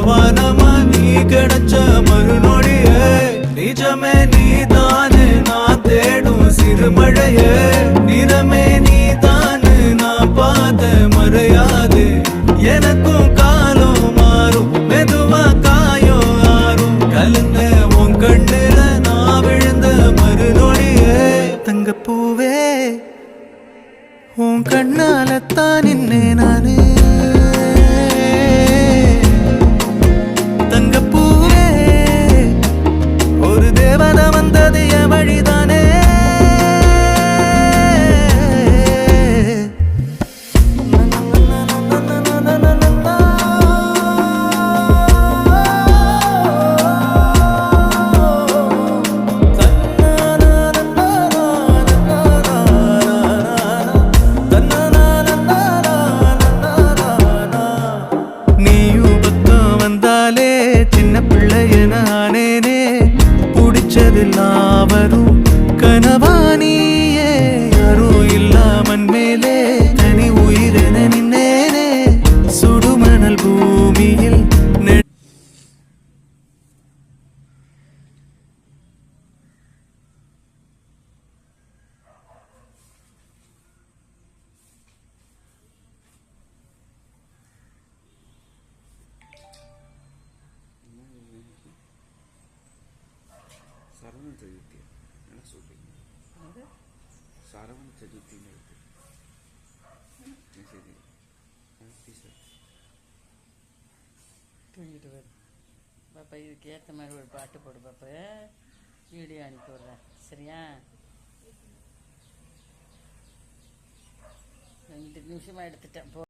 வானமா நீ கிடைச்ச மறுநொடியே நிஜமே நீதானு நான் தேடும் சிறுமழையே நிறமே நீதானு நான் பார்த்த மறையாது எனக்கும் காலம் மாறும் மெதுவா காயம் ஆறும் கலந்த உன் கண்ணுல நான் விழுந்த மறுநொடியே தங்கப்பூவே உன் கண்ணாலத்தான் நின்னே நானு தங்கப்பூவே ஒரு தேவதை வந்தது என் வழிதானே சின்ன பிள்ளைய நானேனே புடிச்சதெல்லாம் வரும் கனவானியே யாரும் இல்லாமன் மேலே தனி உயிரென நின்னேனே சுடுமணல் பூமியில் சரவண சதுர்த்தி என்ன சொல்றீங்க? சரவண சதுர்த்தின்னு இருக்கு மெசேஜ் தூங்கிட்டு வரும் பாப்பா. இதுக்கு ஏற்ற மாதிரி ஒரு பாட்டு போடு பாப்பா. வீடியோ அனுப்பி விட்றேன் சரியா? 2 நிமிஷமாக எடுத்துட்டேன் போ.